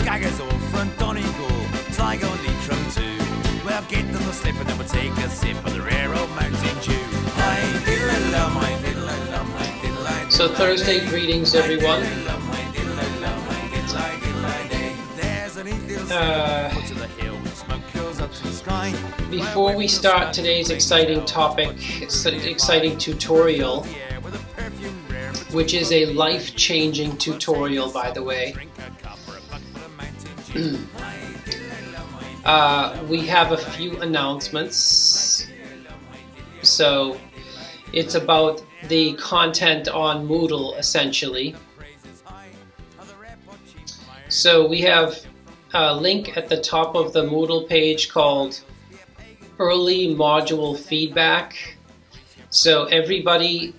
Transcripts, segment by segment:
Skaggers all front Donegal, Sligo Leitrim too. We'll get them the slip and then we'll take a sip of the rare old Mountain Dew. So Thursday greetings, everyone. Before we start today's exciting topic, exciting tutorial, which is a life-changing tutorial, by the way, we have a few announcements. So it's about the content on Moodle, essentially. So we have a link at the top of the Moodle page called Early Module Feedback. So everybody,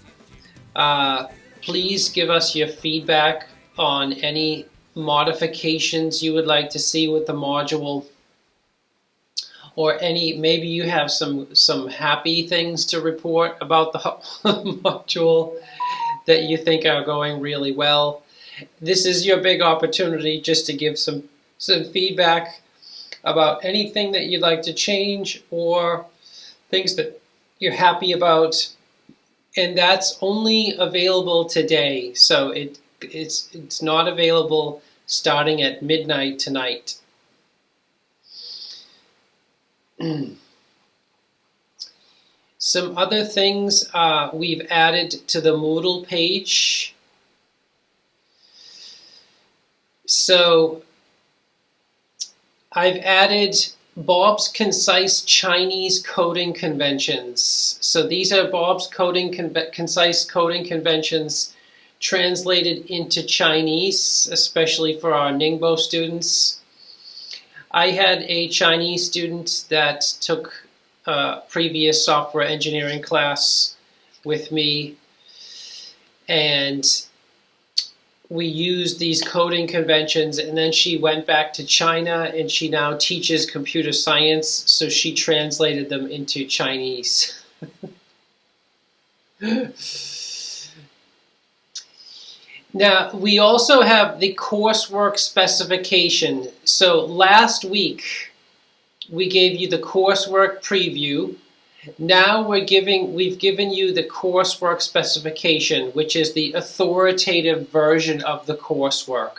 please give us your feedback on any modifications you would like to see with the module, or maybe you have some happy things to report about the module that you think are going really well. This is your big opportunity just to give some feedback about anything that you'd like to change or things that you're happy about, and that's only available today. So it's not available starting at midnight tonight. Some other things we've added to the Moodle page. So I've added Bob's Concise Chinese Coding Conventions. So these are Bob's concise coding conventions translated into Chinese, especially for our Ningbo students. I had a Chinese student that took a previous software engineering class with me, and we used these coding conventions, and then she went back to China and she now teaches computer science, so she translated them into Chinese. Now, we also have the coursework specification. So last week, we gave you the coursework preview. Now we've given you the coursework specification, which is the authoritative version of the coursework.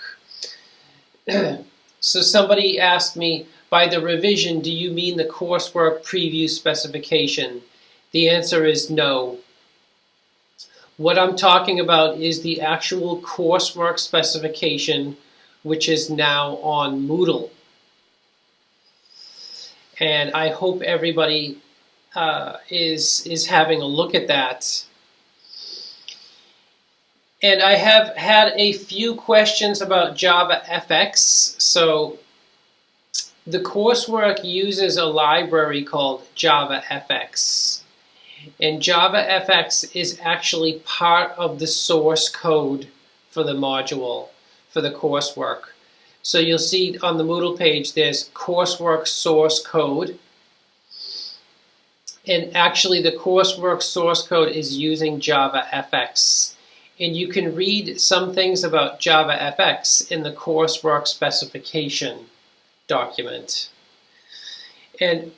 So somebody asked me, by the revision, do you mean the coursework preview specification? The answer is no. What I'm talking about is the actual coursework specification, which is now on Moodle. And I hope everybody is having a look at that. And I have had a few questions about Java FX. So the coursework uses a library called Java FX. And Java FX is actually part of the source code for the module, for the coursework. So you'll see on the Moodle page there's coursework source code. And actually the coursework source code is using Java FX. And you can read some things about Java FX in the coursework specification document. And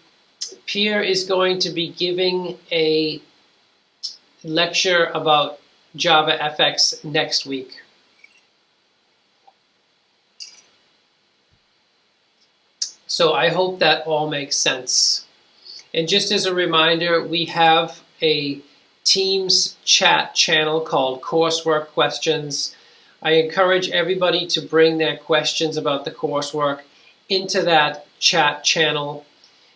Pierre is going to be giving a lecture about Java FX next week. So I hope that all makes sense. And just as a reminder, we have a Teams chat channel called Coursework Questions. I encourage everybody to bring their questions about the coursework into that chat channel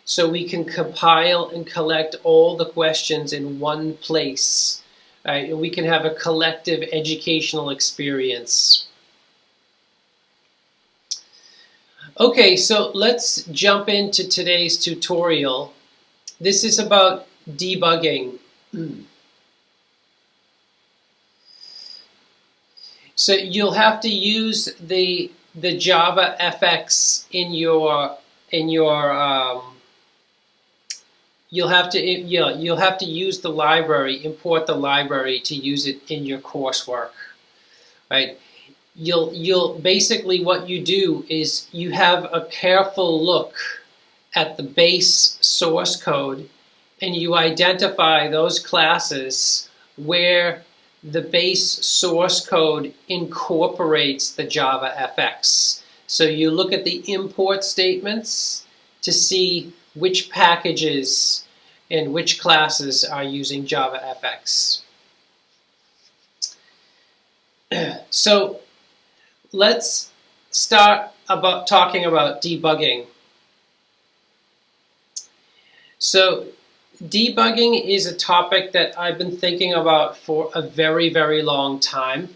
so we can compile and collect all the questions in one place. And we can have a collective educational experience. Okay, so let's jump into today's tutorial. This is about debugging. So you'll have to use the Java FX in your you'll have to use the library, import the library to use it in your coursework, right? you'll basically, what you do is you have a careful look at the base source code, and you identify those classes where the base source code incorporates the JavaFX. So you look at the import statements to see which packages and which classes are using JavaFX. So let's start talking about debugging. So debugging is a topic that I've been thinking about for a very, very long time,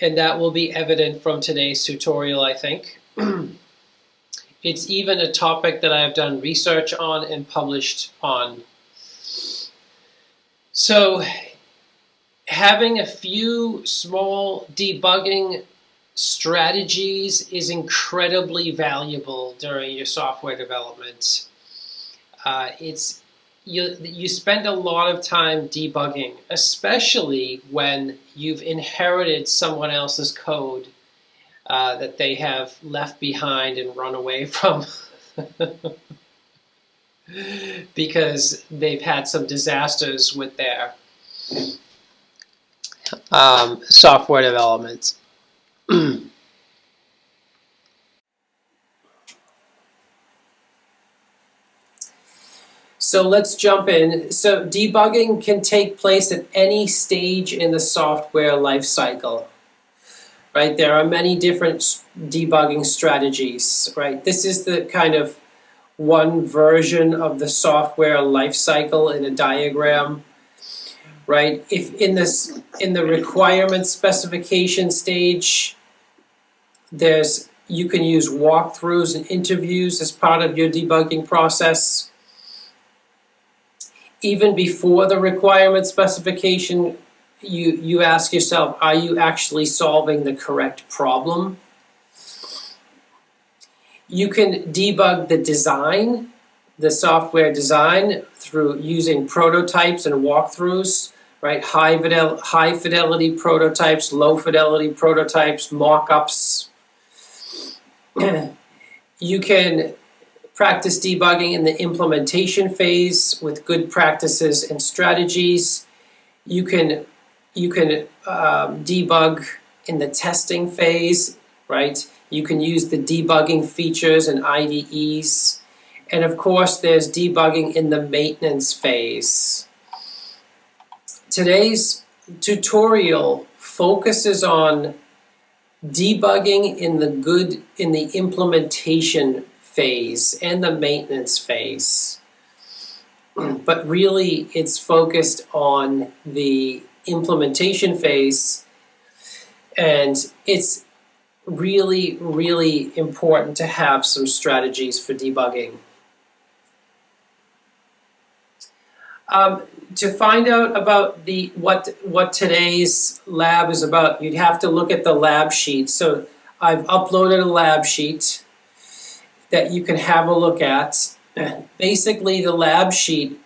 and that will be evident from today's tutorial, I think. It's even a topic that I've done research on and published on. So having a few small debugging strategies is incredibly valuable during your software development. You spend a lot of time debugging, especially when you've inherited someone else's code that they have left behind and run away from because they've had some disasters with their software development. So let's jump in. So debugging can take place at any stage in the software lifecycle, right? There are many different debugging strategies, right? This is the kind of one version of the software lifecycle in a diagram, right? If in the requirement specification stage, you can use walkthroughs and interviews as part of your debugging process. Even before the requirement specification, you ask yourself, are you actually solving the correct problem? You can debug the design, the software design, through using prototypes and walkthroughs, right? High fidelity prototypes, low fidelity prototypes, mock-ups. You can practice debugging in the implementation phase with good practices and strategies. You can debug in the testing phase, right? You can use the debugging features and IDEs. And of course, there's debugging in the maintenance phase. Today's tutorial focuses on debugging in the implementation phase and the maintenance phase. But really, it's focused on the implementation phase, and it's really, really important to have some strategies for debugging. To find out about what today's lab is about, you'd have to look at the lab sheet. So I've uploaded a lab sheet that you can have a look at. Basically, the lab sheet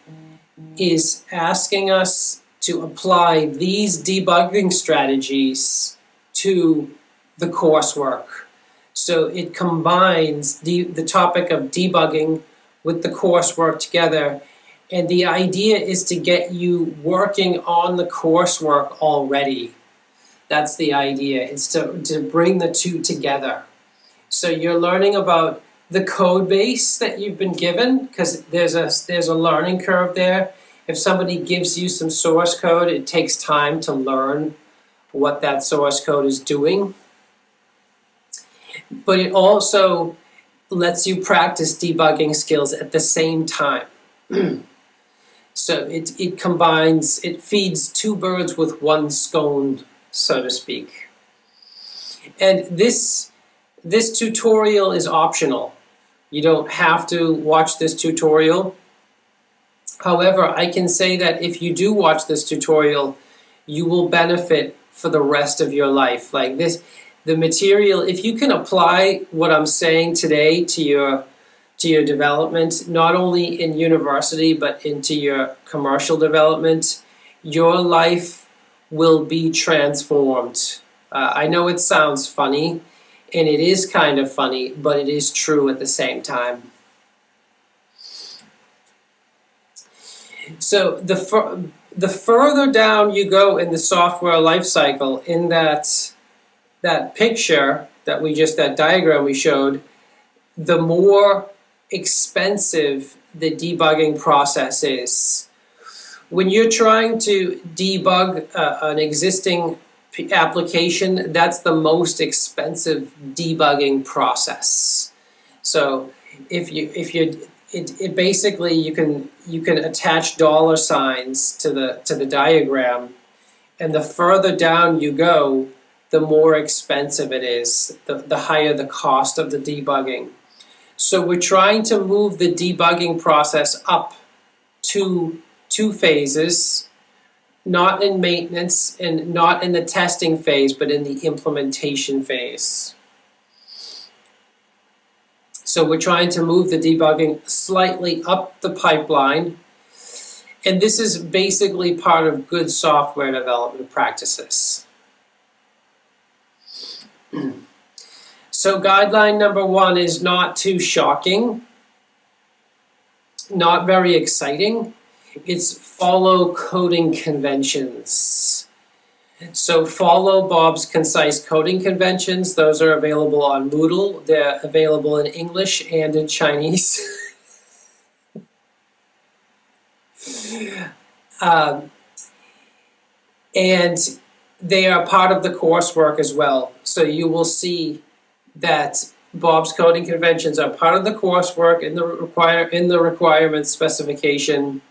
is asking us to apply these debugging strategies to the coursework. So it combines the topic of debugging with the coursework together, and the idea is to get you working on the coursework already. That's the idea. It's to bring the two together. So you're learning about the code base that you've been given, because there's a learning curve there. If somebody gives you some source code, it takes time to learn what that source code is doing. But it also lets you practice debugging skills at the same time. So it combines, it feeds two birds with one stone, so to speak. And this tutorial is optional. You don't have to watch this tutorial. However, I can say that if you do watch this tutorial, you will benefit for the rest of your life. Like this, the material, if you can apply what I'm saying today to your development, not only in university, but into your commercial development, your life will be transformed. I know it sounds funny, and it is kind of funny, but it is true at the same time. So the further down you go in the software lifecycle, in that picture that diagram we showed, the more expensive the debugging process is. When you're trying to debug an existing application, that's the most expensive debugging process. So it basically you can attach dollar signs to the diagram, and the further down you go, the more expensive it is, the higher the cost of the debugging. So we're trying to move the debugging process up to 2 phases, not in maintenance and not in the testing phase, but in the implementation phase. So we're trying to move the debugging slightly up the pipeline, and this is basically part of good software development practices. So guideline number 1 is not too shocking, not very exciting. It's follow coding conventions. So follow Bob's concise coding conventions. Those are available on Moodle. They're available in English and in Chinese. And they are part of the coursework as well. So you will see that Bob's coding conventions are part of the coursework in the requirements specification,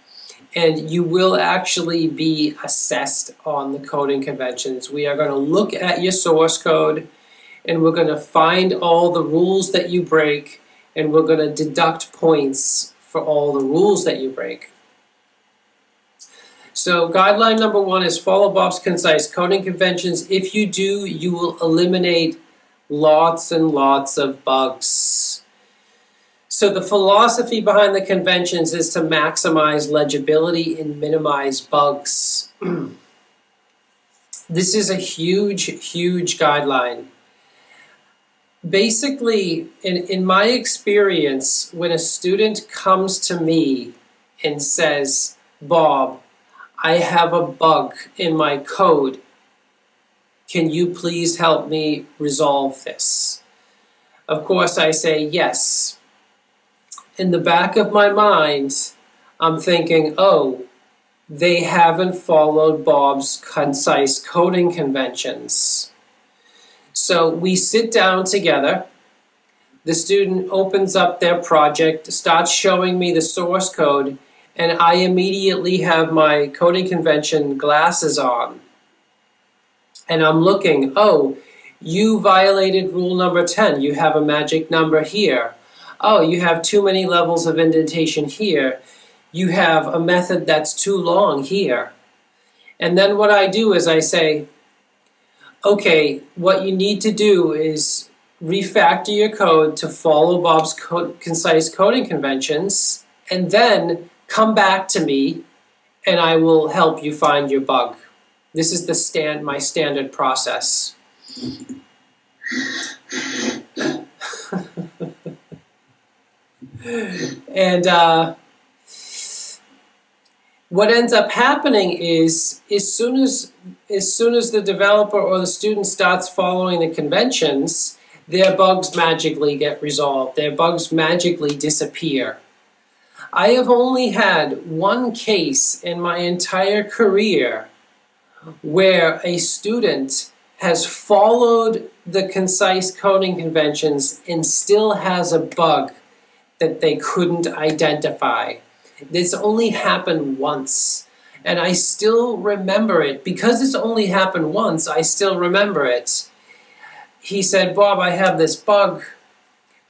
and you will actually be assessed on the coding conventions. We are going to look at your source code, and we're going to find all the rules that you break, and we're going to deduct points for all the rules that you break. So guideline number 1 is follow Bob's concise coding conventions. If you do, you will eliminate lots and lots of bugs. So the philosophy behind the conventions is to maximize legibility and minimize bugs. This is a huge, huge guideline. Basically, in my experience, when a student comes to me and says, Bob, I have a bug in my code. Can you please help me resolve this? Of course, I say yes. In the back of my mind, I'm thinking, oh, they haven't followed Bob's concise coding conventions. So we sit down together. The student opens up their project, starts showing me the source code, and I immediately have my coding convention glasses on. And I'm looking, oh, you violated rule number 10. You have a magic number here. Oh, you have too many levels of indentation here. You have a method that's too long here. And then what I do is I say, okay, what you need to do is refactor your code to follow Bob's concise coding conventions, and then come back to me and I will help you find your bug. This is my standard process. And what ends up happening is as soon as the developer or the student starts following the conventions, their bugs magically get resolved. Their bugs magically disappear. I have only had one case in my entire career where a student has followed the concise coding conventions and still has a bug that they couldn't identify. This only happened once, and I still remember it. Because it's only happened once, I still remember it. He said, Bob, I have this bug.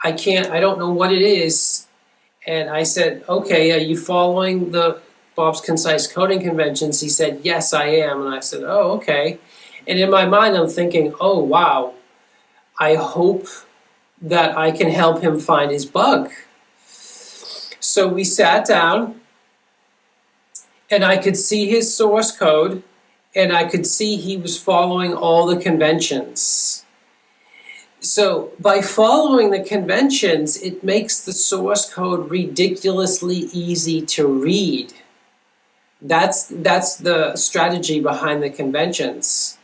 I don't know what it is. And I said, okay, are you following Bob's concise coding conventions? He said, yes, I am. And I said, oh, okay. And in my mind, I'm thinking, oh, wow, I hope that I can help him find his bug. So we sat down, and I could see his source code, and I could see he was following all the conventions. So by following the conventions, it makes the source code ridiculously easy to read. That's the strategy behind the conventions.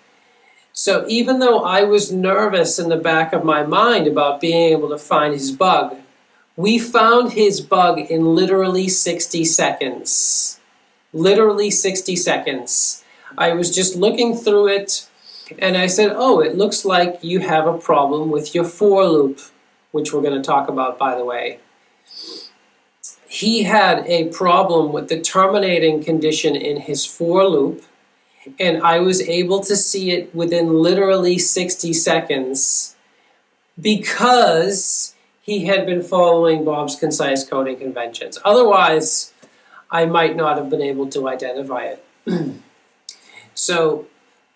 So even though I was nervous in the back of my mind about being able to find his bug, we found his bug in literally 60 seconds. Literally 60 seconds. I was just looking through it, and I said, oh, it looks like you have a problem with your for loop, which we're going to talk about, by the way. He had a problem with the terminating condition in his for loop, and I was able to see it within literally 60 seconds because he had been following Bob's concise coding conventions. Otherwise, I might not have been able to identify it. So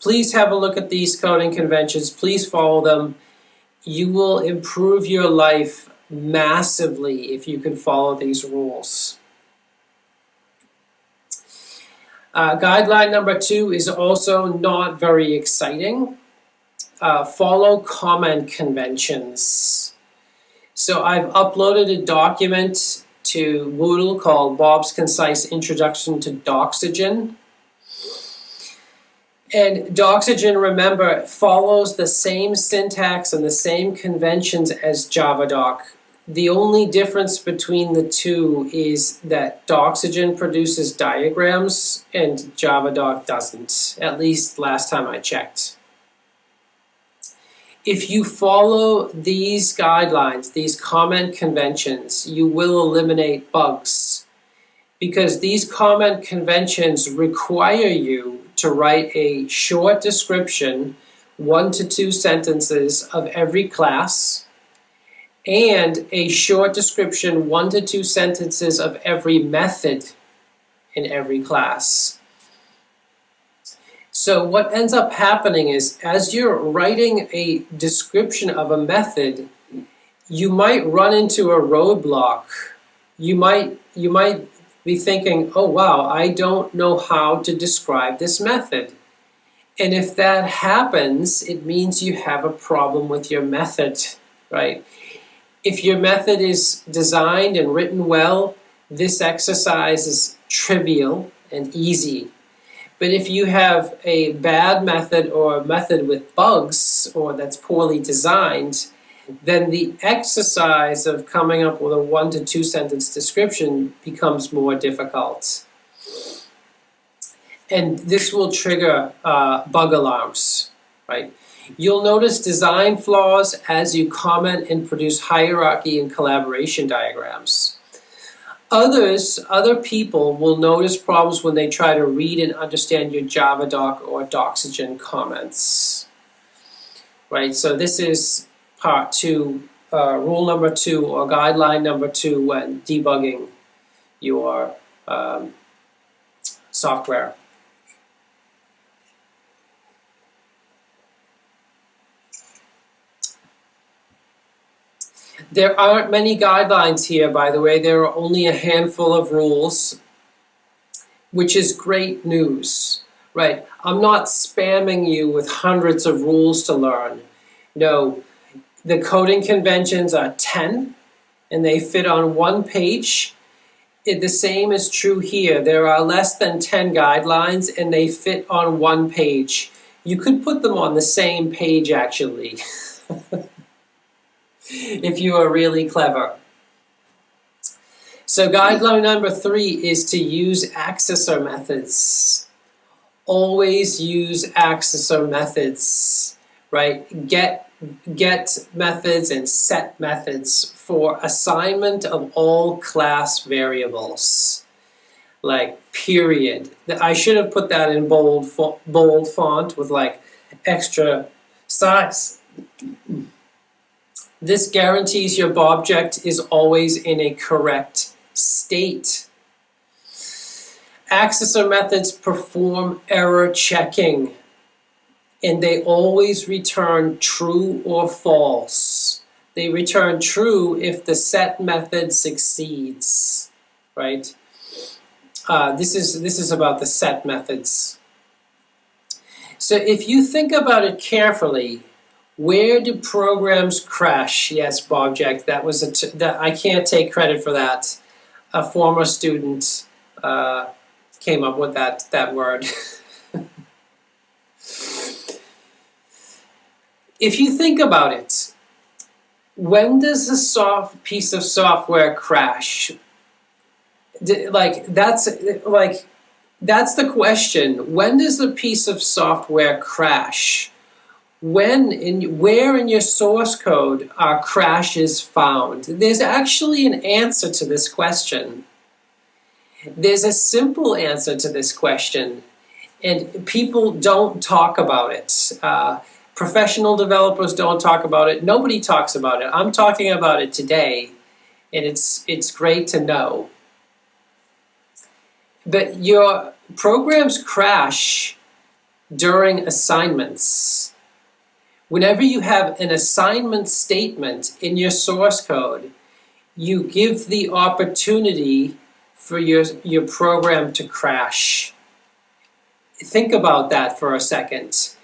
please have a look at these coding conventions. Please follow them. You will improve your life massively if you can follow these rules. Guideline number 2 is also not very exciting. Follow comment conventions. So I've uploaded a document to Moodle called Bob's Concise Introduction to Doxygen. And Doxygen, remember, follows the same syntax and the same conventions as JavaDoc. The only difference between the two is that Doxygen produces diagrams and JavaDoc doesn't, at least last time I checked. If you follow these guidelines, these comment conventions, you will eliminate bugs, because these comment conventions require you to write a short description, 1 to 2 sentences of every class, and a short description, 1 to 2 sentences of every method in every class. So what ends up happening is, as you're writing a description of a method, you might run into a roadblock. You might be thinking, oh wow, I don't know how to describe this method. And if that happens, it means you have a problem with your method, right? If your method is designed and written well, this exercise is trivial and easy. But if you have a bad method or a method with bugs or that's poorly designed, then the exercise of coming up with a 1 to 2 sentence description becomes more difficult. And this will trigger bug alarms, right? You'll notice design flaws as you comment and produce hierarchy and collaboration diagrams. Other people will notice problems when they try to read and understand your JavaDoc or Doxygen comments, right? So this is part 2, rule number 2, or guideline number 2 when debugging your software. There aren't many guidelines here, by the way. There are only a handful of rules, which is great news, right? I'm not spamming you with hundreds of rules to learn. No, the coding conventions are 10, and they fit on one page. The same is true here. There are less than 10 guidelines, and they fit on one page. You could put them on the same page, actually. If you are really clever. So guideline number 3 is to use accessor methods. Always use accessor methods, right? Get methods and set methods for assignment of all class variables, like period. I should have put that in bold font with like extra size. This guarantees your object is always in a correct state. Accessor methods perform error checking, and they always return true or false. They return true if the set method succeeds, right? This is about the set methods. So if you think about it carefully, where do programs crash? Yes, Bob Jack, that was that I can't take credit for that. A former student came up with that word. If you think about it, when does a piece of software crash? That's the question. When does a piece of software crash? Where in your source code are crashes found? There's actually an answer to this question. There's a simple answer to this question, and people don't talk about it. Professional developers don't talk about it. Nobody talks about it. I'm talking about it today, and it's great to know. But your programs crash during assignments. Whenever you have an assignment statement in your source code, you give the opportunity for your program to crash. Think about that for a second.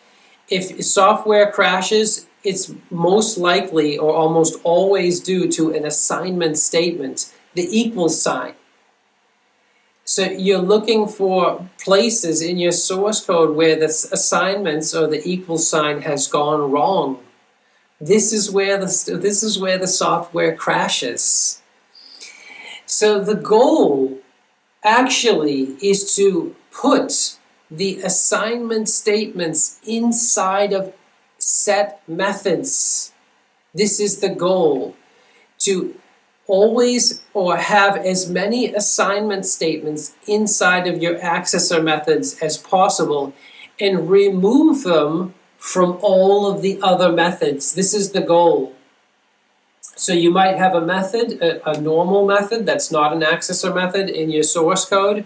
If software crashes, it's most likely or almost always due to an assignment statement, the equals sign. So you're looking for places in your source code where the assignments or the equals sign has gone wrong. This is where the software crashes. So the goal actually is to put the assignment statements inside of set methods. This is the goal, to always or have as many assignment statements inside of your accessor methods as possible and remove them from all of the other methods. This is the goal. So you might have a method, a normal method that's not an accessor method in your source code,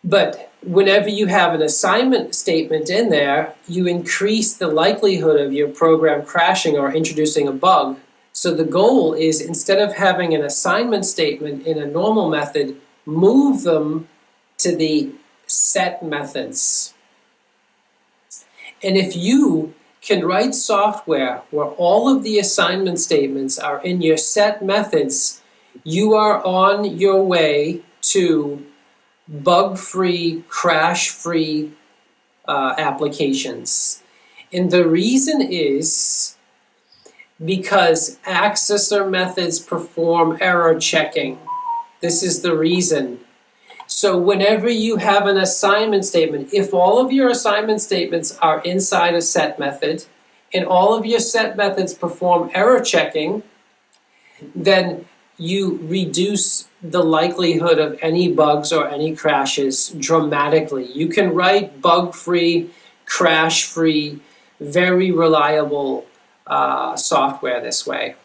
but whenever you have an assignment statement in there, you increase the likelihood of your program crashing or introducing a bug. So the goal is, instead of having an assignment statement in a normal method, move them to the set methods. And if you can write software where all of the assignment statements are in your set methods, you are on your way to bug-free, crash-free applications. And the reason is because accessor methods perform error checking. This is the reason. So whenever you have an assignment statement, if all of your assignment statements are inside a set method and all of your set methods perform error checking, then you reduce the likelihood of any bugs or any crashes dramatically. You can write bug-free, crash-free, very reliable software this way.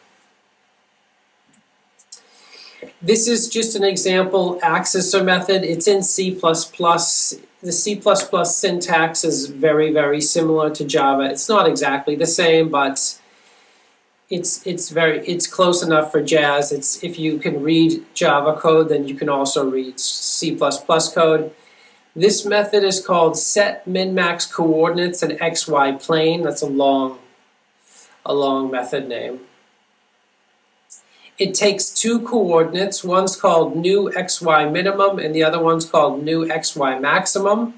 This is just an example accessor method. It's in C++. The C++ syntax is very, very similar to Java. It's not exactly the same, but it's close enough for jazz. If you can read Java code, then you can also read C++ code. This method is called set min-max coordinates and xy plane. That's a long method name. It takes two coordinates. One's called new xy minimum and the other one's called new xy maximum.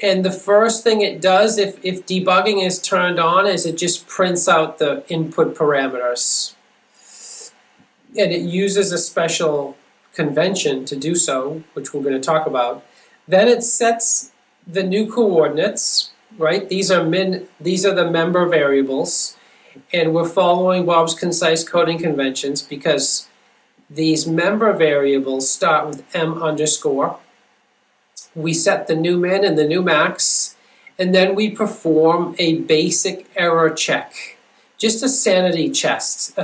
And the first thing it does, if debugging is turned on, is it just prints out the input parameters. And it uses a special convention to do so, which we're going to talk about. Then it sets the new coordinates, right? These are the member variables. And we're following Bob's concise coding conventions because these member variables start with m underscore. We set the new min and the new max, and then we perform a basic error check. Just a sanity test.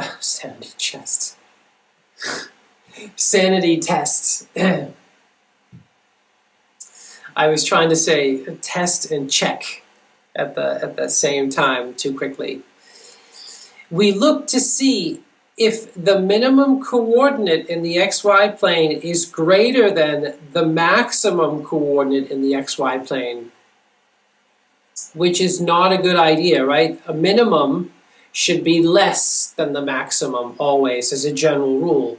Sanity test. I was trying to say test and check at the same time too quickly. We look to see if the minimum coordinate in the xy plane is greater than the maximum coordinate in the xy plane, which is not a good idea, right? A minimum should be less than the maximum always, as a general rule.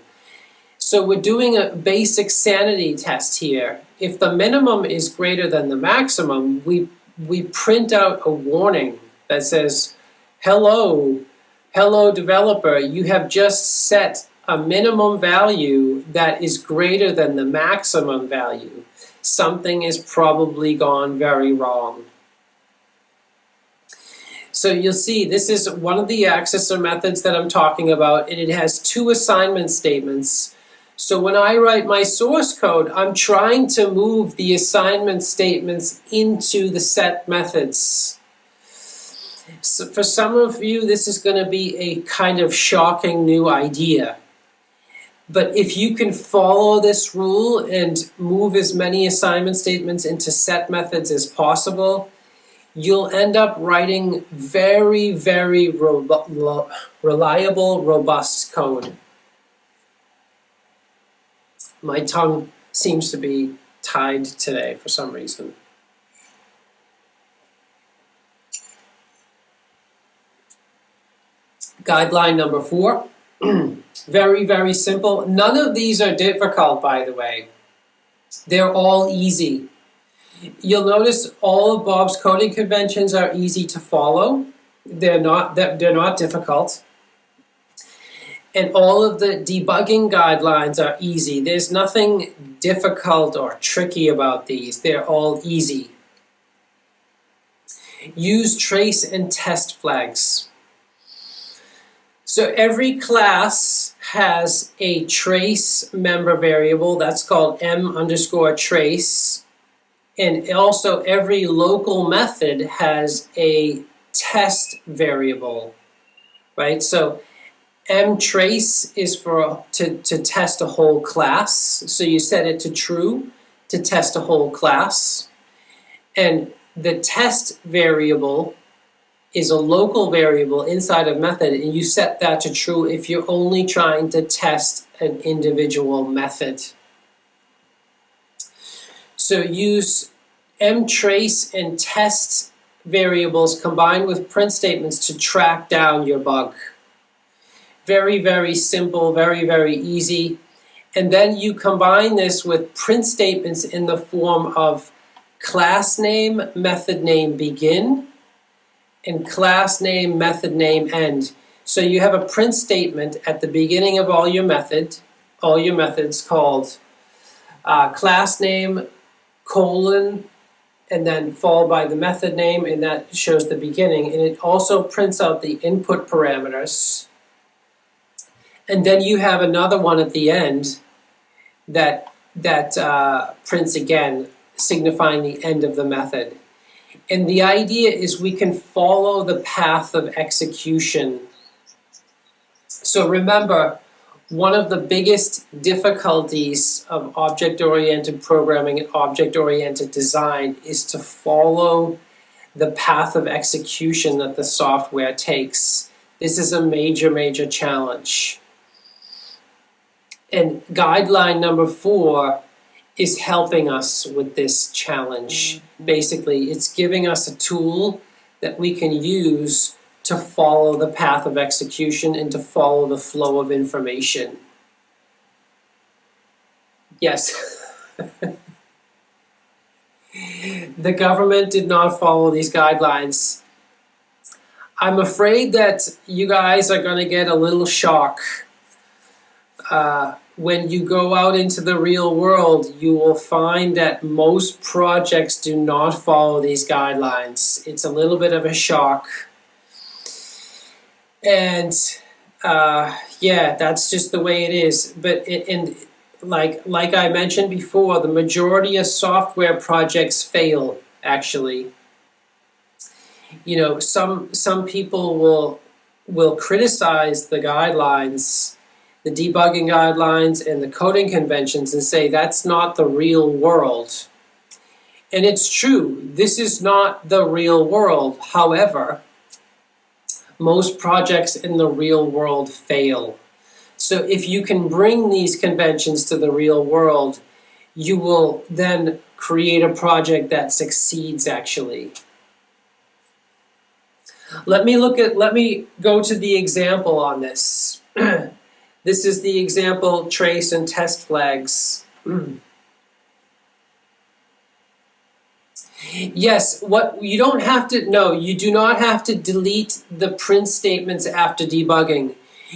So we're doing a basic sanity test here. If the minimum is greater than the maximum, we print out a warning that says, hello developer, you have just set a minimum value that is greater than the maximum value. Something has probably gone very wrong. So you'll see this is one of the Accessor methods that I'm talking about, and it has 2 assignment statements. So when I write my source code, I'm trying to move the assignment statements into the set methods. So for some of you, this is going to be a kind of shocking new idea. But if you can follow this rule and move as many assignment statements into set methods as possible, you'll end up writing very, very reliable, robust code. My tongue seems to be tied today for some reason. Guideline number 4. Very, very simple. None of these are difficult, by the way. They're all easy. You'll notice all of Bob's coding conventions are easy to follow. They're not difficult. And all of the debugging guidelines are easy. There's nothing difficult or tricky about these. They're all easy. Use trace and test flags. So every class has a trace member variable. That's called m_trace. And also every local method has a test variable, right? So mtrace is to test a whole class. So you set it to true to test a whole class. And the test variable is a local variable inside a method, and you set that to true if you're only trying to test an individual method. So use mtrace and test variables combined with print statements to track down your bug. Very, very simple, very, very easy. And then you combine this with print statements in the form of class name, method name begin, and class name, method name end. So you have a print statement at the beginning of all your methods called class name, colon, and then followed by the method name, and that shows the beginning. And it also prints out the input parameters. And then you have another one at the end that prints again, signifying the end of the method. And the idea is we can follow the path of execution. So remember, one of the biggest difficulties of object-oriented programming and object-oriented design is to follow the path of execution that the software takes. This is a major, major challenge. And guideline number 4 is helping us with this challenge. Basically, it's giving us a tool that we can use to follow the path of execution and to follow the flow of information. Yes. The government did not follow these guidelines. I'm afraid that you guys are going to get a little shock. When you go out into the real world, you will find that most projects do not follow these guidelines. It's a little bit of a shock. And yeah, that's just the way it is. But like I mentioned before, the majority of software projects fail, actually. You know, some people will criticize the guidelines, the debugging guidelines and the coding conventions, and say that's not the real world. And it's true, this is not the real world. However, most projects in the real world fail. So if you can bring these conventions to the real world, you will then create a project that succeeds actually. Let me go to the example on this. This is the example trace and test flags. Yes, what you don't have to, no, you do not have to delete the print statements after debugging.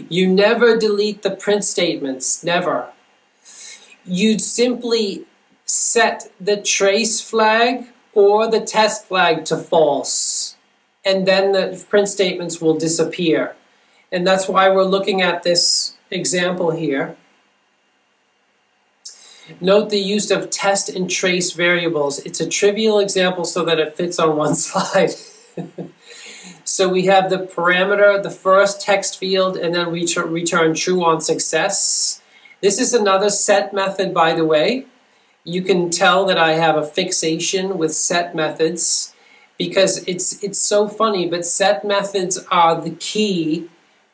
You never delete the print statements, never. You'd simply set the trace flag or the test flag to false, and then the print statements will disappear. And that's why we're looking at this example here. Note the use of test and trace variables. It's a trivial example so that it fits on one slide. So we have the parameter, the first text field, and then return true on success. This is another set method, by the way. You can tell that I have a fixation with set methods because it's so funny, but set methods are the key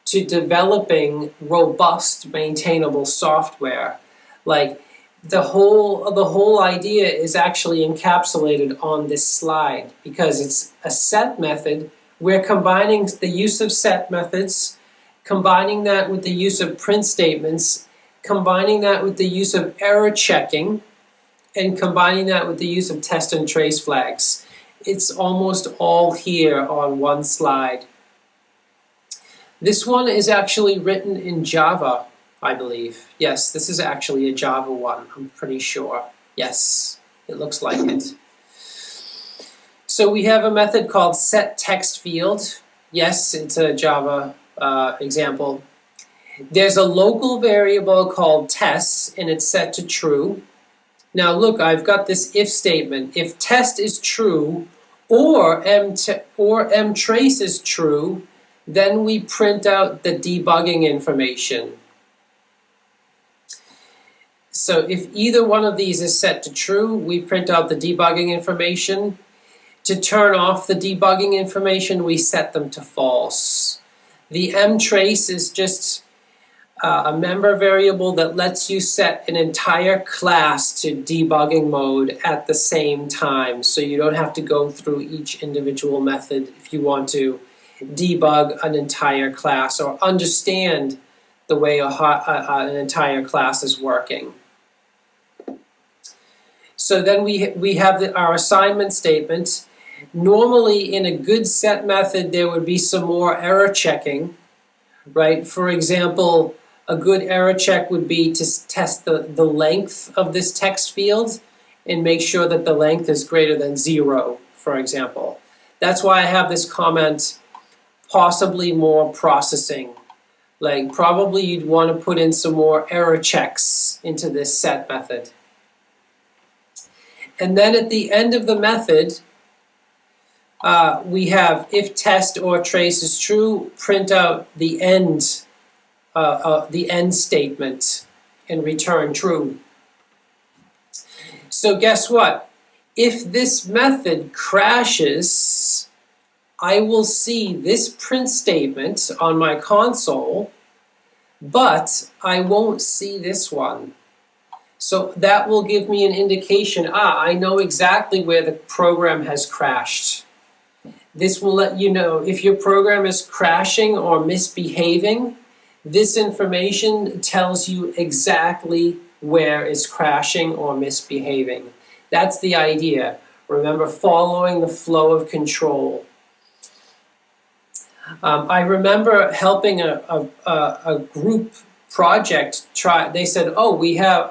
to developing robust, maintainable software. Like, the whole idea is actually encapsulated on this slide because it's a set method. We're combining the use of set methods, combining that with the use of print statements, combining that with the use of error checking, and combining that with the use of test and trace flags. It's almost all here on one slide. This one is actually written in Java, I believe. Yes, this is actually a Java one, I'm pretty sure. Yes, it looks like it. So we have a method called setTextField. Yes, it's a Java example. There's a local variable called test, and it's set to true. Now look, I've got this if statement. If test is true, or mtrace is true, then we print out the debugging information. So if either one of these is set to true, we print out the debugging information. To turn off the debugging information, we set them to false. The mtrace is just a member variable that lets you set an entire class to debugging mode at the same time, so you don't have to go through each individual method if you want to debug an entire class or understand the way an entire class is working. So then we have our assignment statement. Normally in a good set method there would be some more error checking, right? For example, a good error check would be to test the length of this text field and make sure that the length is greater than 0, for example. That's why I have this comment, possibly more processing. Like, probably you'd want to put in some more error checks into this set method. And then at the end of the method, we have if test or trace is true, print out the end statement and return true. So guess what? If this method crashes, I will see this print statement on my console, but I won't see this one. So that will give me an indication, I know exactly where the program has crashed. This will let you know if your program is crashing or misbehaving. This information tells you exactly where it's crashing or misbehaving. That's the idea. Remember, following the flow of control. I remember helping a group project they said, oh,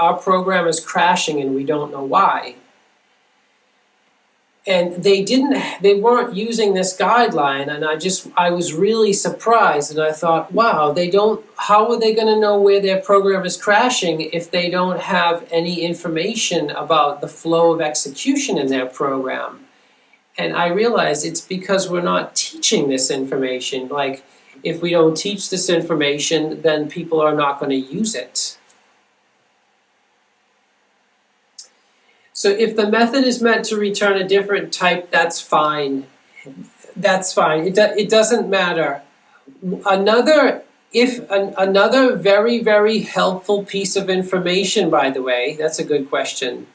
our program is crashing and we don't know why. And they weren't using this guideline, and I was really surprised, and I thought, wow, how are they going to know where their program is crashing if they don't have any information about the flow of execution in their program? And I realized it's because we're not teaching this information. Like, if we don't teach this information, then people are not going to use it. So if the method is meant to return a different type, that's fine. That's fine. It doesn't matter. Another Another very, very helpful piece of information, by the way, that's a good question.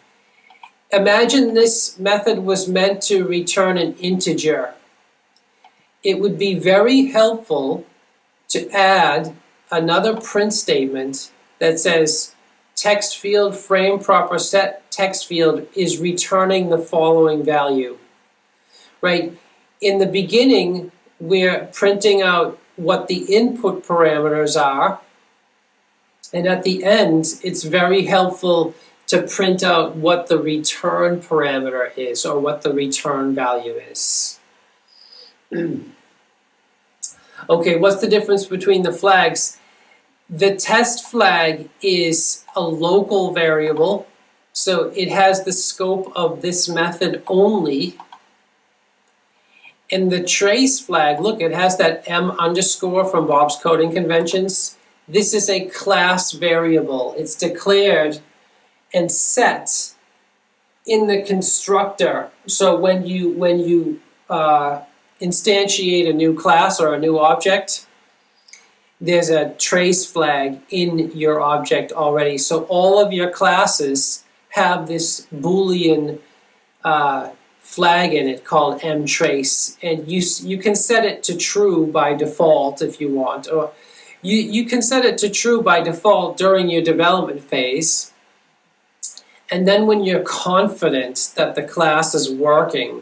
Imagine this method was meant to return an integer. It would be very helpful to add another print statement that says text field frame proper set text field is returning the following value. Right? In the beginning, we're printing out what the input parameters are, and at the end, it's very helpful to print out what the return parameter is, or what the return value is. Okay, what's the difference between the flags? The test flag is a local variable, so it has the scope of this method only. And the trace flag, look, it has that M underscore from Bob's coding conventions. This is a class variable. It's declared and set in the constructor. So when you instantiate a new class or a new object, there's a trace flag in your object already. So all of your classes have this Boolean flag in it called mtrace, and you can set it to true by default if you want, or you can set it to true by default during your development phase, and then when you're confident that the class is working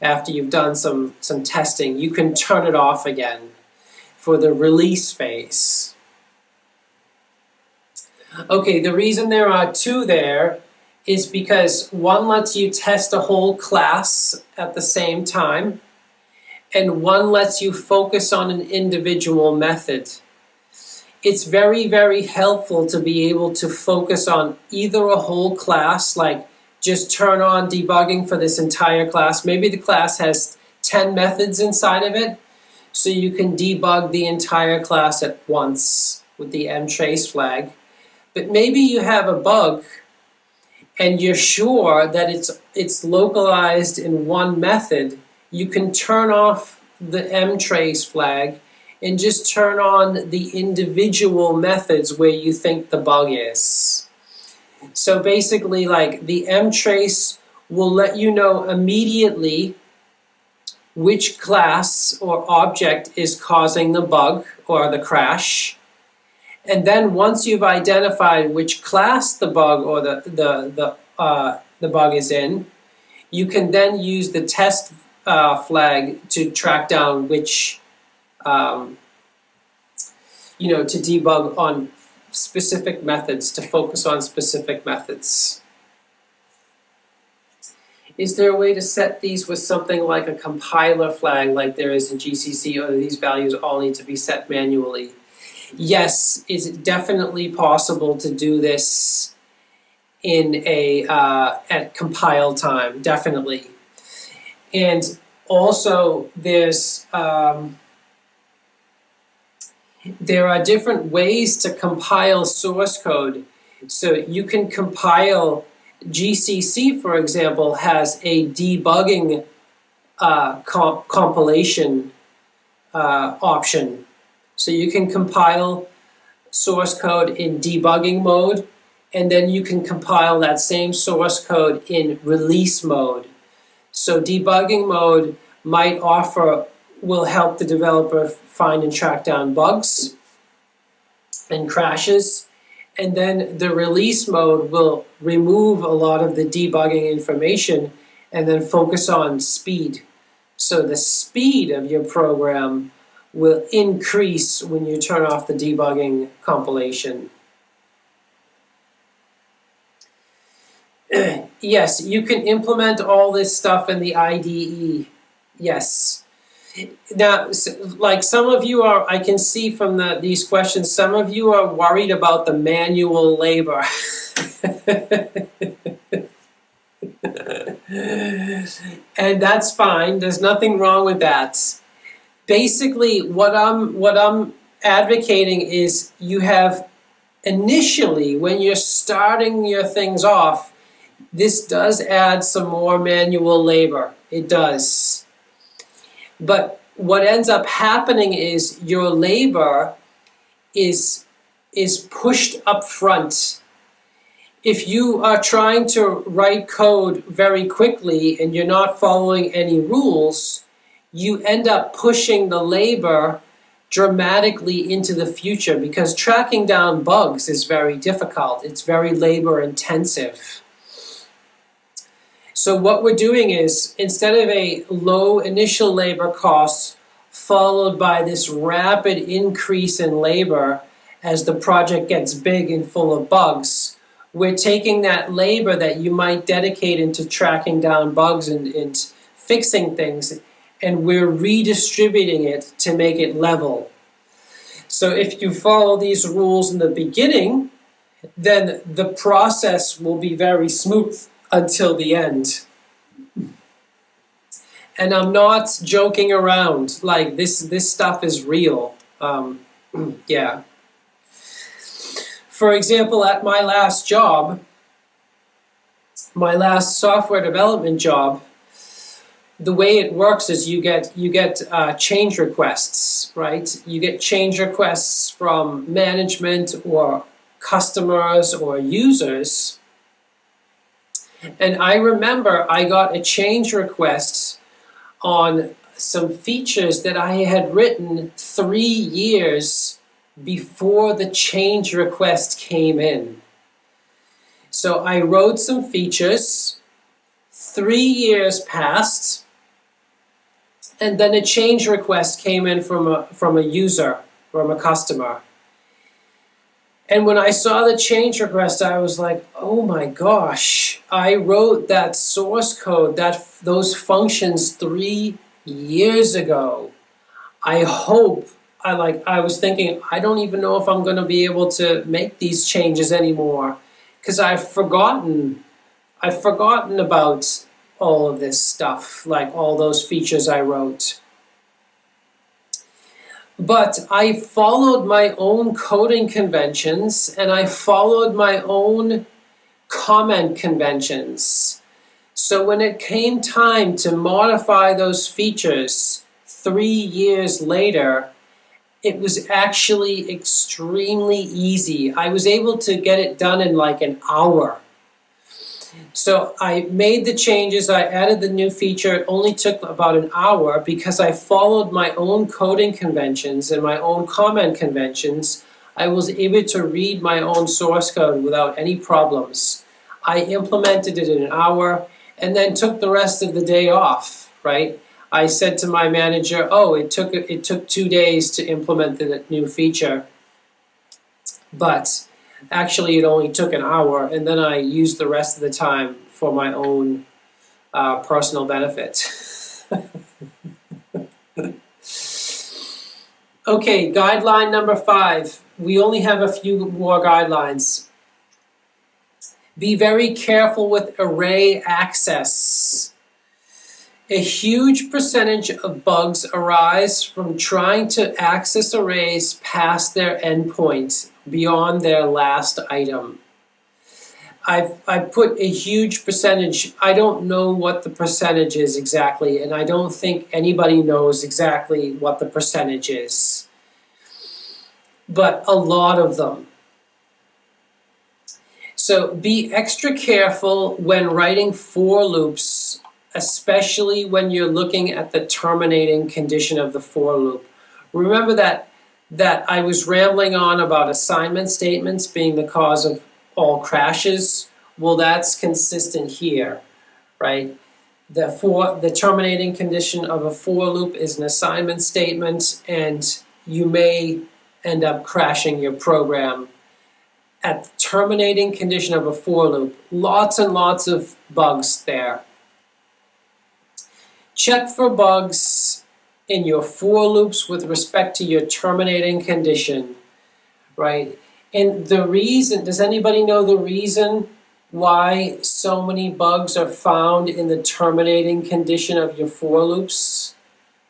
after you've done some testing, you can turn it off again for the release phase. Okay, the reason there are two there is because one lets you test a whole class at the same time, and one lets you focus on an individual method. It's very, very helpful to be able to focus on either a whole class, like just turn on debugging for this entire class. Maybe the class has 10 methods inside of it, so you can debug the entire class at once with the mtrace flag. But maybe you have a bug and you're sure that it's localized in one method. You can turn off the mtrace flag and just turn on the individual methods where you think the bug is. So basically, like, the mtrace will let you know immediately which class or object is causing the bug or the crash. And then once you've identified which class the bug or the bug is in, you can then use the test flag to track down which, to debug on specific methods, to focus on specific methods. Is there a way to set these with something like a compiler flag like there is in GCC, or do these values all need to be set manually? Yes, it's definitely possible to do this in at compile time, definitely. And also there's there are different ways to compile source code. So you can compile, GCC, for example, has a debugging compilation option. So you can compile source code in debugging mode, and then you can compile that same source code in release mode. So debugging mode will help the developer find and track down bugs and crashes, and then the release mode will remove a lot of the debugging information and then focus on speed. So the speed of your program will increase when you turn off the debugging compilation. Yes, you can implement all this stuff in the IDE. Yes. Now, like some of you are, I can see from these questions, some of you are worried about the manual labor. And that's fine. There's nothing wrong with that. Basically, what I'm advocating is you have initially, when you're starting your things off, this does add some more manual labor. It does. But what ends up happening is your labor is pushed up front. If you are trying to write code very quickly and you're not following any rules, you end up pushing the labor dramatically into the future, because tracking down bugs is very difficult. It's very labor intensive. So what we're doing is, instead of a low initial labor cost followed by this rapid increase in labor as the project gets big and full of bugs, we're taking that labor that you might dedicate into tracking down bugs and fixing things, and we're redistributing it to make it level. So if you follow these rules in the beginning, then the process will be very smooth until the end. And I'm not joking around, like this stuff is real. Yeah. For example, at my last job, my last software development job, the way it works is you get change requests, right? You get change requests from management or customers or users. And I remember I got a change request on some features that I had written 3 years before the change request came in. So I wrote some features, 3 years passed, and then a change request came in from a user, from a customer. And when I saw the change request, I was like, oh my gosh, I wrote that source code, those functions 3 years ago. I hope, I was thinking, I don't even know if I'm going to be able to make these changes anymore, because I've forgotten about all of this stuff, like all those features I wrote. But I followed my own coding conventions, and I followed my own comment conventions. So when it came time to modify those features 3 years later, it was actually extremely easy. I was able to get it done in like an hour. So I made the changes, I added the new feature. It only took about an hour because I followed my own coding conventions and my own comment conventions. I was able to read my own source code without any problems. I implemented it in an hour and then took the rest of the day off, right? I said to my manager, oh, it took 2 days to implement the new feature, but actually it only took an hour, and then I used the rest of the time for my own personal benefit. Okay, guideline number 5. We only have a few more guidelines. Be very careful with array access. A huge percentage of bugs arise from trying to access arrays past their endpoint, beyond their last item. I've put a huge percentage. I don't know what the percentage is exactly, and I don't think anybody knows exactly what the percentage is. But a lot of them. So be extra careful when writing for loops, especially when you're looking at the terminating condition of the for loop. Remember that I was rambling on about assignment statements being the cause of all crashes. Well, that's consistent here, right? The terminating condition of a for loop is an assignment statement, and you may end up crashing your program at the terminating condition of a for loop. Lots and lots of bugs there. Check for bugs in your for loops with respect to your terminating condition, right? And the reason, does anybody know the reason why so many bugs are found in the terminating condition of your for loops?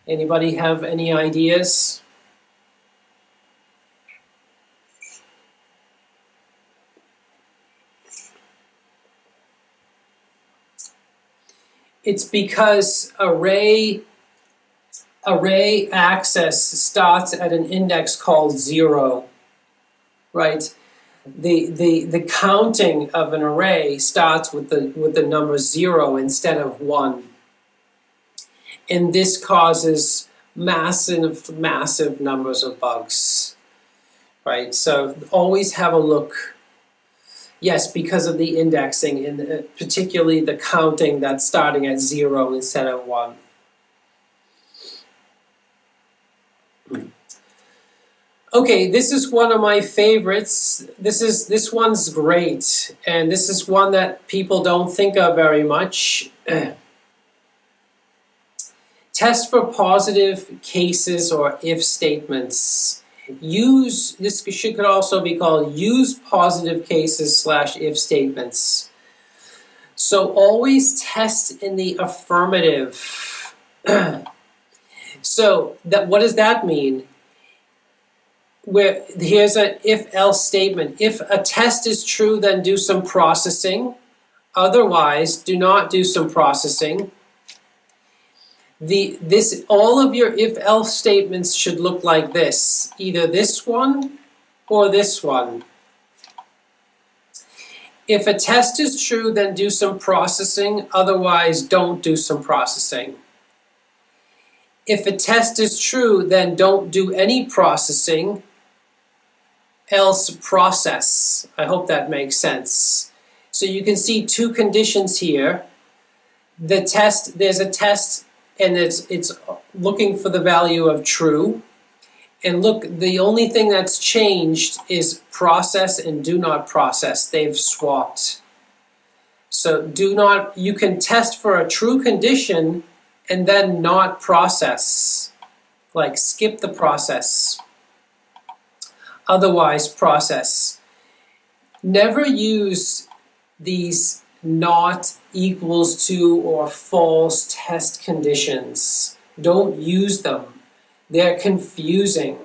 Anybody have any ideas? It's because array access starts at an index called 0, right? The counting of an array starts with the number 0 instead of 1. And this causes massive numbers of bugs, right? So always have a look. Yes, because of the indexing, and particularly the counting that's starting at 0 instead of 1. Okay, this is one of my favorites. This one's great, and this is one that people don't think of very much. Test for positive cases or if statements. This could also be called use positive cases / if statements. So always test in the affirmative. So what does that mean? Here's an if-else statement. If a test is true, then do some processing. Otherwise, do not do some processing. All of your if-else statements should look like this. Either this one or this one. If a test is true, then do some processing. Otherwise, don't do some processing. If a test is true, then don't do any processing. Else process. I hope that makes sense. So you can see two conditions here. There's a test, and it's looking for the value of true. And look, the only thing that's changed is process and do not process. They've swapped. So you can test for a true condition and then not process. Like skip the process. Otherwise process. Never use these not equals to or false test conditions. Don't use them. They're confusing.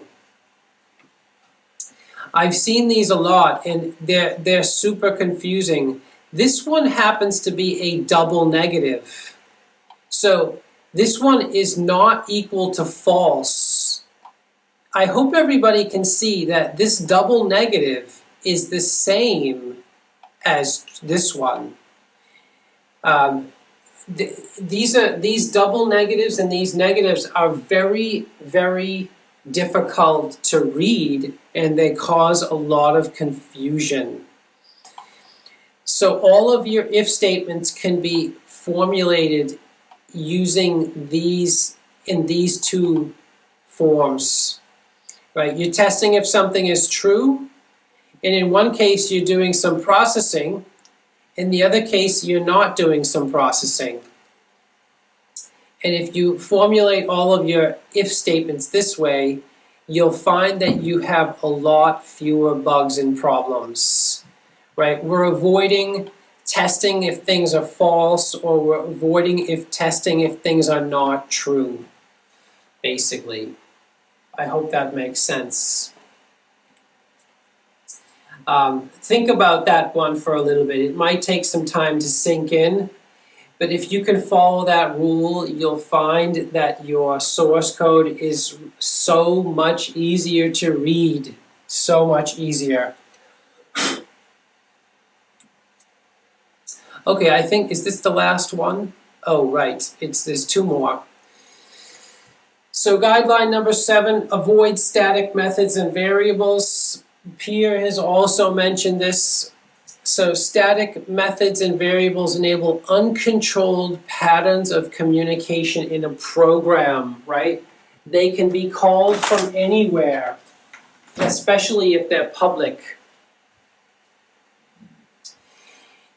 I've seen these a lot and they're super confusing. This one happens to be a double negative. So this one is not equal to false. I hope everybody can see that this double negative is the same as this one. These double negatives and these negatives are very, very difficult to read, and they cause a lot of confusion. So all of your if statements can be formulated using these two forms. Right? You're testing if something is true, and in one case you're doing some processing, in the other case you're not doing some processing. And if you formulate all of your if statements this way, you'll find that you have a lot fewer bugs and problems. Right? We're avoiding testing if things are false, or we're avoiding testing if things are not true, basically. I hope that makes sense. Think about that one for a little bit. It might take some time to sink in, but if you can follow that rule, you'll find that your source code is so much easier to read. So much easier. Okay, I think, is this the last one? Oh, right, there's two more. So guideline number 7, avoid static methods and variables. Pierre has also mentioned this. So static methods and variables enable uncontrolled patterns of communication in a program, right? They can be called from anywhere, especially if they're public.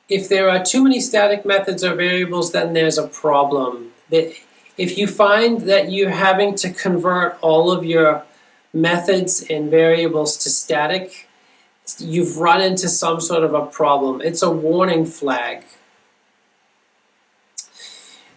If there are too many static methods or variables, then there's a problem. If you find that you're having to convert all of your methods and variables to static, you've run into some sort of a problem. It's a warning flag.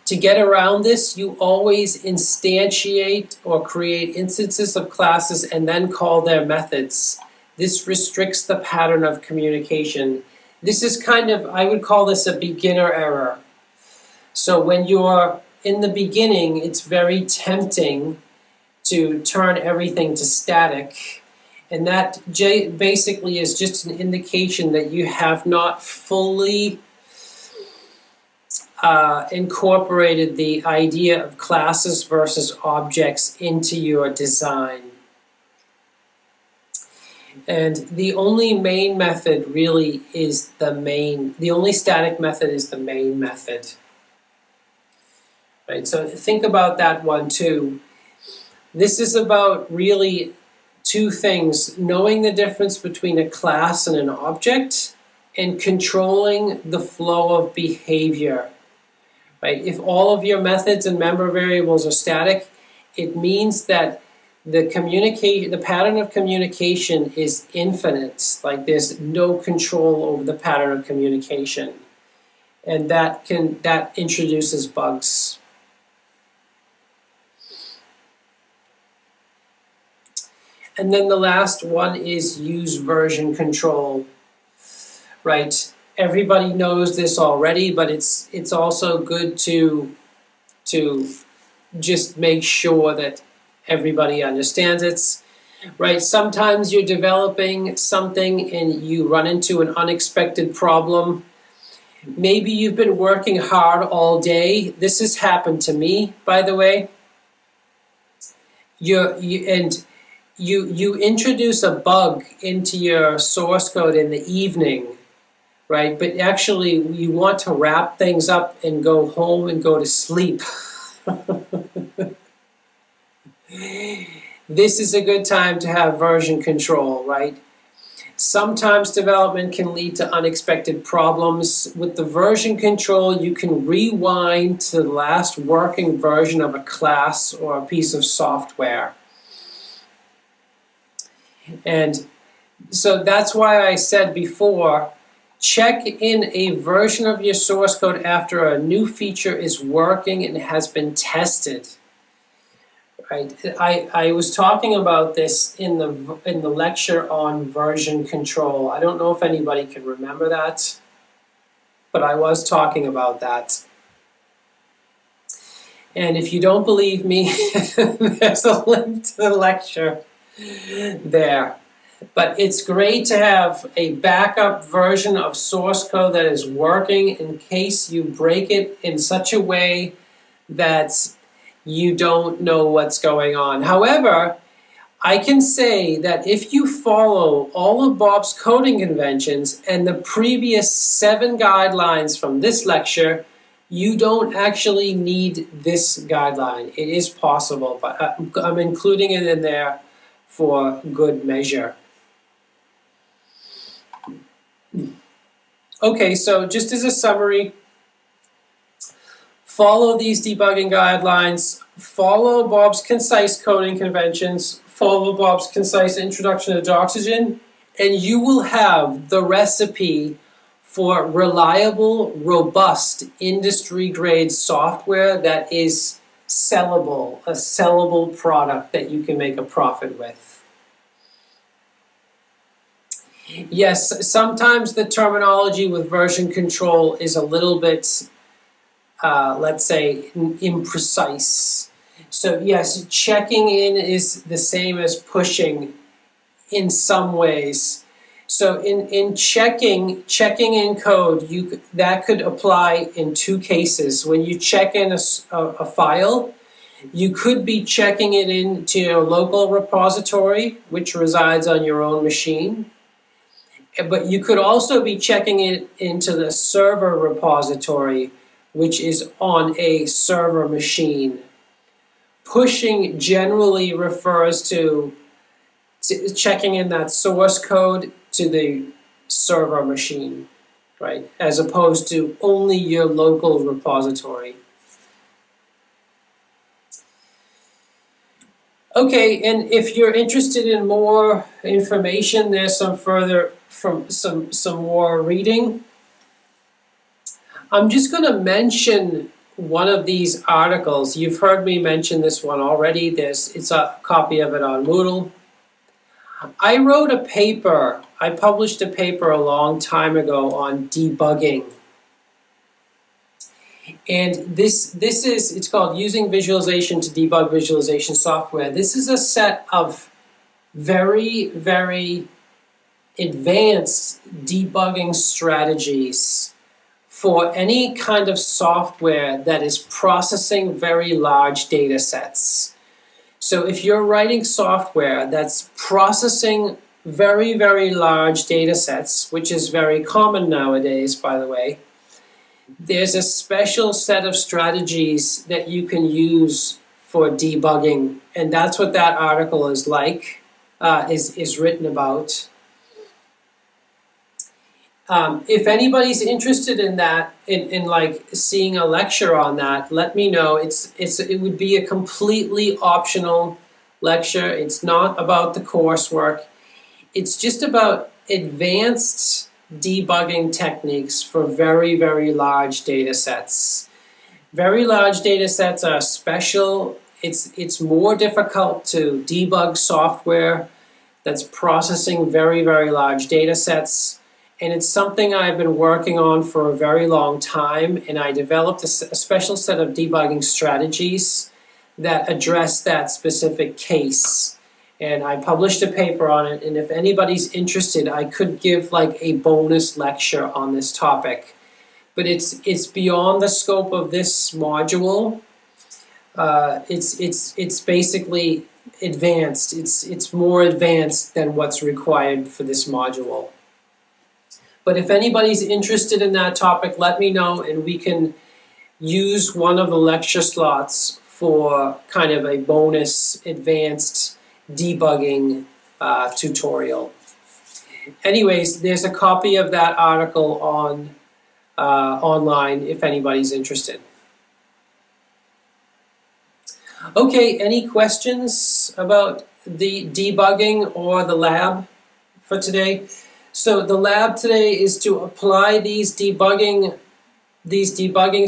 To get around this, you always instantiate or create instances of classes and then call their methods. This restricts the pattern of communication. This is I would call this a beginner error. So when you're in the beginning, it's very tempting to turn everything to static, And that basically is just an indication that you have not fully incorporated the idea of classes versus objects into your design. And the only main method really is the only static method is the main method. Right, so think about that one too. This is about really two things: knowing the difference between a class and an object, and controlling the flow of behavior. Right? If all of your methods and member variables are static, it means that the pattern of communication is infinite. Like there's no control over the pattern of communication, and that introduces bugs. And then the last one is use version control. Right? Everybody knows this already, but it's also good to just make sure that everybody understands it. Right? Sometimes you're developing something and you run into an unexpected problem. Maybe you've been working hard all day. This has happened to me, by the way. You introduce a bug into your source code in the evening, right? But actually, you want to wrap things up and go home and go to sleep. This is a good time to have version control, right? Sometimes development can lead to unexpected problems. With the version control, you can rewind to the last working version of a class or a piece of software. And so that's why I said before, check in a version of your source code after a new feature is working and has been tested. Right? I was talking about this in the lecture on version control. I don't know if anybody can remember that, but I was talking about that. And if you don't believe me, there's a link to the lecture there. But it's great to have a backup version of source code that is working in case you break it in such a way that you don't know what's going on. However, I can say that if you follow all of Bob's coding conventions and the previous 7 guidelines from this lecture, you don't actually need this guideline. It is possible, but I'm including it in there for good measure. Okay, so just as a summary, follow these debugging guidelines, follow Bob's concise coding conventions, follow Bob's concise introduction to Doxygen, and you will have the recipe for reliable, robust, industry-grade software that is sellable, a sellable product that you can make a profit with. Yes, sometimes the terminology with version control is a little bit, let's say, imprecise. So yes, checking in is the same as pushing in some ways. So in checking in code, that could apply in 2 cases. When you check in a file, you could be checking it into your local repository, which resides on your own machine. But you could also be checking it into the server repository, which is on a server machine. Pushing generally refers to checking in that source code to the server machine, right? As opposed to only your local repository. Okay, and if you're interested in more information, there's some more reading. I'm just going to mention one of these articles. You've heard me mention this one already. It's a copy of it on Moodle. I wrote a paper. I published a paper a long time ago on debugging. And it's called Using Visualization to Debug Visualization Software. This is a set of very, very advanced debugging strategies for any kind of software that is processing very large data sets. So if you're writing software that's processing very, very large data sets, which is very common nowadays, by the way, there's a special set of strategies that you can use for debugging, and that's what that article is like, is written about. If anybody's interested in that, in like seeing a lecture on that, let me know. It would be a completely optional lecture. It's not about the coursework. It's just about advanced debugging techniques for very, very large data sets. Very large data sets are special. It's more difficult to debug software that's processing very, very large data sets. And it's something I've been working on for a very long time, and I developed a special set of debugging strategies that address that specific case. And I published a paper on it, and if anybody's interested, I could give like a bonus lecture on this topic. But it's beyond the scope of this module. It's basically advanced. It's more advanced than what's required for this module. But if anybody's interested in that topic, let me know, and we can use one of the lecture slots for kind of a bonus advanced debugging tutorial. Anyways, there's a copy of that article on online if anybody's interested. Okay, any questions about the debugging or the lab for today? So the lab today is to apply these debugging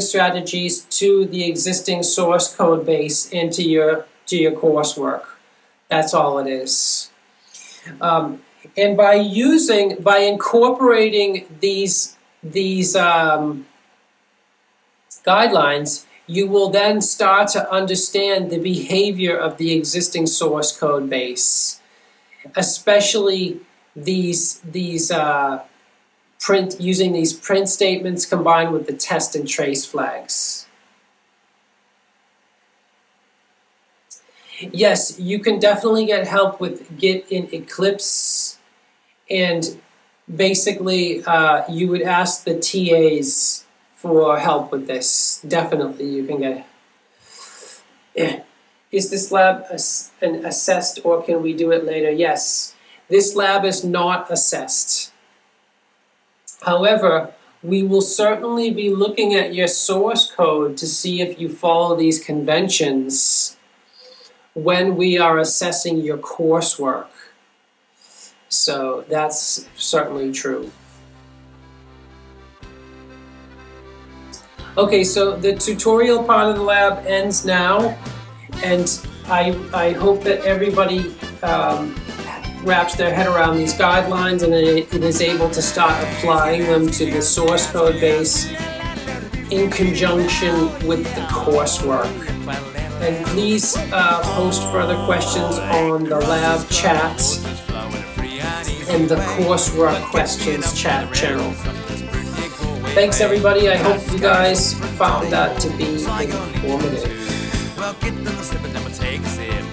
strategies to the existing source code base and to your coursework. That's all it is. And by incorporating these guidelines, you will then start to understand the behavior of the existing source code base, especially using these print statements combined with the test and trace flags. Yes, you can definitely get help with Git in Eclipse, and basically you would ask the TAs for help with this. Definitely you can get. Is this lab assessed, or can we do it later? Yes. This lab is not assessed. However, we will certainly be looking at your source code to see if you follow these conventions when we are assessing your coursework. So that's certainly true. Okay, so the tutorial part of the lab ends now, and I hope that everybody wraps their head around these guidelines and it is able to start applying them to the source code base in conjunction with the coursework. And please post further questions on the lab chat and the coursework questions chat channel. Thanks everybody, I hope you guys found that to be informative. Well, get them to slip and never take a sip.